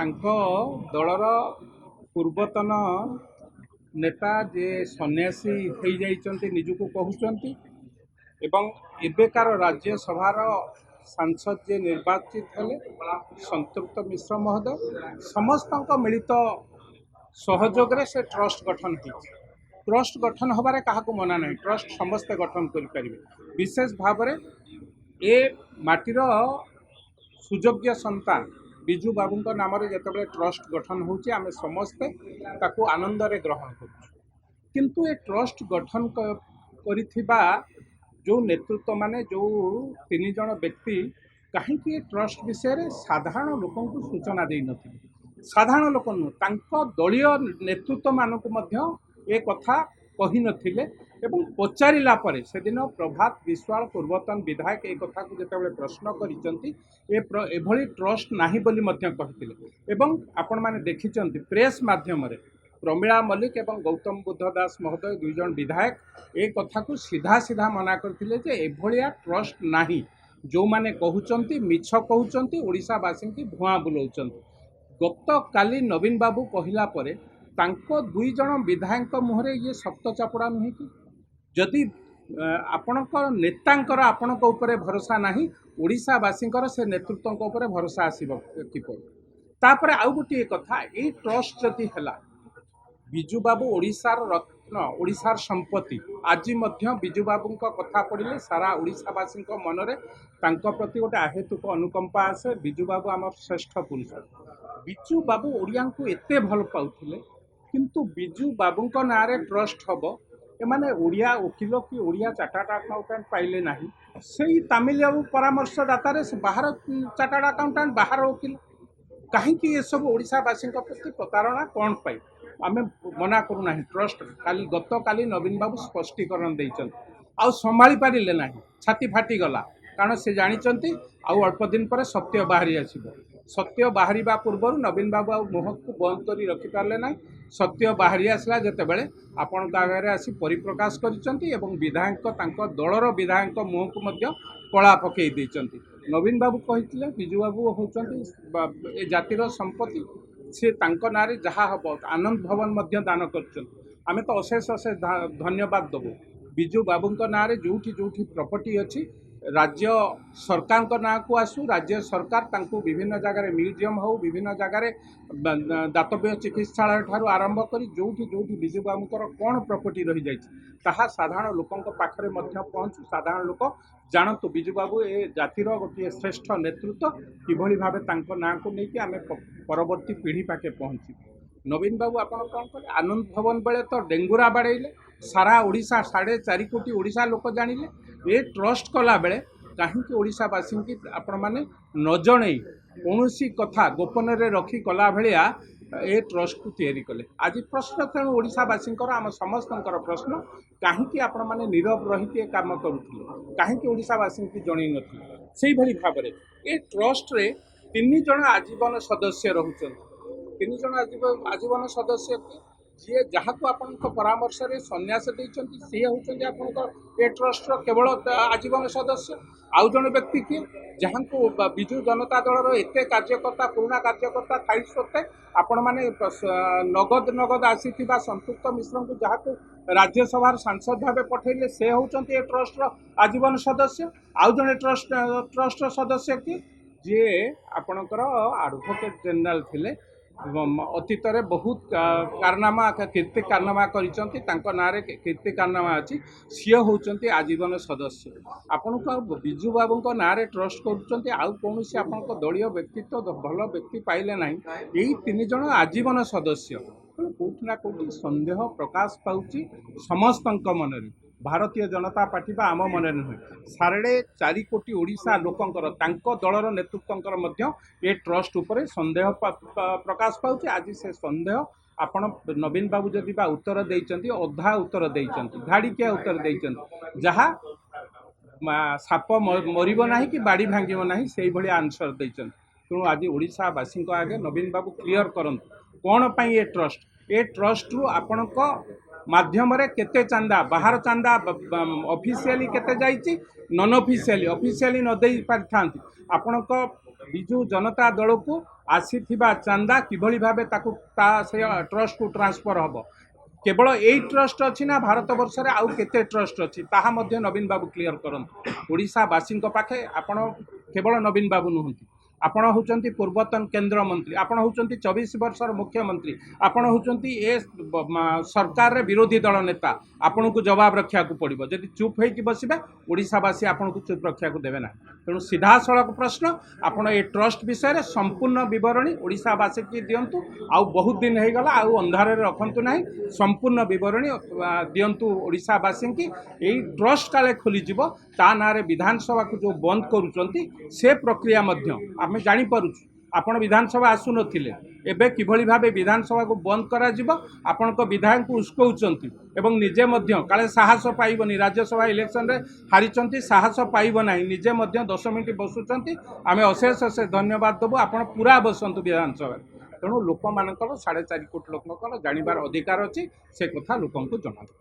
दलर पूर्वतन नेता जे सन्यासी हो जाइछन्ति निजुको कहउछन्ति एवं एबेकार राज्यसभार सांसद जे निर्वाचित हेले संतृप्त मिश्र महोदय समस्त मिलित सहयोग रे से ट्रस्ट गठन हो ट्रस्ट गठन हबारे काहाको मना नहीं ट्रस्ट समस्ते गठन करें विशेष भाव में ए माटीर सुयोग्य संतान बिजू बाबू नाम जिते ट्रस्ट गठन होची आमे समस्ते ताकू आनंद रे ग्रहण करूँ किंतु ए ट्रस्ट गठन करिथिबा जो नेतृत्व माने जो तीन जन व्यक्ति कहीं ट्रस्ट विषय रे साधारण लोकों को सूचना दे नथिले साधारण लोक नु दलीय नेतृत्व मानक मध्य ए कथा कही नथिले एवं पचारिला परे से दिन प्रभात विश्वाल पूर्वतन विधायक ए कथा को जेतेबेले प्रश्न करिसंती एभली ट्रस्ट नाही बोली मध्य कहिथिले एवं आपण माने देखिचंती प्रेस माध्यम रे प्रमीला मल्लिक एवं गौतम बुद्ध दास महोदय दुई जन विधायक ए कथा को सीधा सीधा मना करथिले जे एभलिया ट्रस्ट नाही जो माने कहउचंती मिछ कहउचंती ओडिसावासी की भुआ बुलाउचंती गत काली नवीन बाबू कहिला परे तांको दुई जन विधायक मुहरे ये सप्त चापड़ा नुहे कि जदि आपणकर नेतांकर आपणक उपरे भरोसा नाही ओडिसावासींकर से नेतृत्व उपरे भरोसा आसीबो किपर तापर आउ गोटे कथा ए ट्रस्ट जदि हला बिजू बाबू ओडिशार रत्न ओडिशार संपत्ति आज मध्य बिजू बाबू कथा पड़े सारा ओडिशावासी मनरे तांको प्रति गोटे आहेतुक अनुकंपा आसे बिजू बाबू आम श्रेष्ठ पुरुष बिजू बाबू ओडिया को एते भल पाउथिले किंतु बिजू बाबू ना ट्रस्ट हम एमाने ओडिया वकिल कि ओडिया चार्टर्ड अकाउंटेंट पाइले नाही सेई तमिल परामर्शदाता से बाहर चार्टर्ड अकाउंटेंट बाहर वकिल कहीं ये सब ओडिशावासी प्रति प्रतारणा कौन पाई आम मना करूना ट्रस्ट काली गत काली नवीन बाबू स्पष्टीकरण देइछन आउ संभाली पारिले नाही छाती फाटी गला कारण से जानिचंती आउ अल्प दिन पर सत्य बाहरी आसीबो सत्य बाहरिबा पूर्व नवीन बाबू आ मुह को बंद करी रखि पारले नाही सत्य बाहरी आसला जेतेबेले आपण आगे आसी परिप्रकाश करिसंती एवं विधायक तांको दलर विधायक मुह को मध्य कला पकई देइचंती नवीन बाबू कहिथिले बिजू बाबू होचंती ए जातिर संपत्ति से तांको नारे जहाँ हम आनंद भवन मध्य दान कर आमे तो अशेष अशेष धन्यवाद देवु बिजू बाबू नारे जोठी जोठी प्रॉपर्टी अच्छी राज्य सरकार को ना को आसू राज्य सरकार तांको विभिन्न जगार म्यूजियम हो विभिन्न जगार दातव्य चिकित्सालय ठारू आरंभ कर जोठी जोठी बिजू बाबूर कौन प्रॉपर्टी रही जाता साधारण लोकों पाखरे मध्य पहुँचू साधारण लोक जानतु बिजू बाबू ए जातिर गोटे श्रेष्ठ नेतृत्व किभली भावे तांको ना को लेकिन आम परवर्ती पीढ़ी पाखे पहुँची नवीन बाबू आपण कौन कले आनंद भवन बेले तो डेंगुरा बाड़े सारा ओडिशा 4.5 कोटी ओडिशा लोक जानिले ए ट्रस्ट कला बेले कहीं ओडिशावासी की आपण माने न जणई कौनसी कथा गोपन रे रखी कला भलिया ए ट्रस्ट को तैयारी कले आज प्रश्न तेणु ओडिशावासी आम समस्त प्रश्न कहीं आपण माने नीरव रही काम करुले कहीं ओडिशावासी की जन नथिले सेही भली भाव में ए ट्रस्ट रे 3 जन आजीवन सदस्य रहउछन 3 जन आजीवन सदस्य जी जहाँ को आपण परामर्श रे सन्यास देइछन्ति से होउछन्ति आपण ए ट्रस्ट केवल आजीवन सदस्य आउ जन व्यक्ति किए जहाँ को बिजू जनता दल एते कार्यकर्ता पुराना कार्यकर्ता थाई सत्ते आपण माने नगद नगद आसी संतृप्त मिश्र को जहाँ को राज्यसभा सांसद भाव पठेले से होउछन्ति ए ट्रस्ट आजीवन सदस्य आउ जन ट्रस्ट सदस्य कि जी आपणकर एडवोकेट जनरल थिले अतीत रे बहुत कारनामा कीर्ति कारनामा करिसंती नारे कीर्ति कारनामा अच्छी सी होउचंती आजीवन सदस्य आपण को बिजू बाबू नारे ट्रस्ट करुचंती आउ कौन सी आपण दलीय व्यक्तित्व भल व्यक्ति पाइले ना यही 3 जन आजीवन सदस्य कौटि ना कौटि संदेह प्रकाश पाउची समस्त मन भारतीय जनता पार्टी बा आम मन नुहे 4.5 कोटी ओडिशा लोकंकर तांको दलर नेतृत्वंकर मध्य ए ट्रस्ट उपरे संदेह प्रकाश पाउची आज से संदेह आपण नवीन बाबू जदि बा उत्तर देइचंती अधा उत्तर देइचंती धाड़िकिया उत्तर देइचंती जहाँ साप मरिब नाही कि बाड़ी भांगिब नाही सेही भली आंसर देइचंती तेणु आज ओडिशावासी आगे नवीन बाबू क्लियर करंतु कौन पाई ए ट्रस्ट रु आपणक माध्यम रे केते चांदा बाहर चांदा ऑफिशियली केते जाइची नॉन ऑफिशियली न देई पारथांती आपणक बिजू जनता दल को आसीथिबा चांदा किभଳି भाबे ताकू से ट्रस्ट को ट्रांसफर हम केवल यही ट्रस्ट अच्छी ना भारत वर्ष में आउ केते ट्रस्ट अच्छी ताहा मध्य नवीन बाबू क्लियर करंतु ओडिशावासी पाखे आपण केवल नवीन बाबू नुहंती आपण होचंती पूर्वतन केंद्र मंत्री आपण होचंती 24 वर्षर मुख्यमंत्री आपण होचंती ए सरकार रे विरोधी दल नेता आपण को जवाब रखा को पड़ो जदि चुप होइकी बसिबे ओडिशावासी आपण को चुप रखा को देबे ना तेणु सीधा सड़क प्रश्न आपण ए ट्रस्ट विषय रे संपूर्ण विवरणी ओडिशावासी की दियंतु आउ बहुत दिन हो गला आउ अंधारे रखंतु नाही संपूर्ण विवरणी दियंतु ओडिशावासी की एई ट्रस्ट काले खोली जिवो ता नारे विधानसभा को जो बंद करूचंती से प्रक्रिया मध्य आम जापर आपण विधानसभा आसु नथिले एबे किभଳି भाबे विधानसभा को बंद करा जिवो आपण को विधायक को उस्कौचंती एवं निजे मध्य काले साहस पाइबनी राज्यसभा इलेक्शन रे हारिचंती साहस पाइब नाही निजे मध्य 10 मिनिट बसुचंती आमे अशेष अशेष धन्यवाद देबो आपण पूरा बसंतु विधानसभा तेणु लोक मानकर 4.5 कोटी लोकंकर जानिबार अधिकार अछि से कथा लोकंकु जणाबो।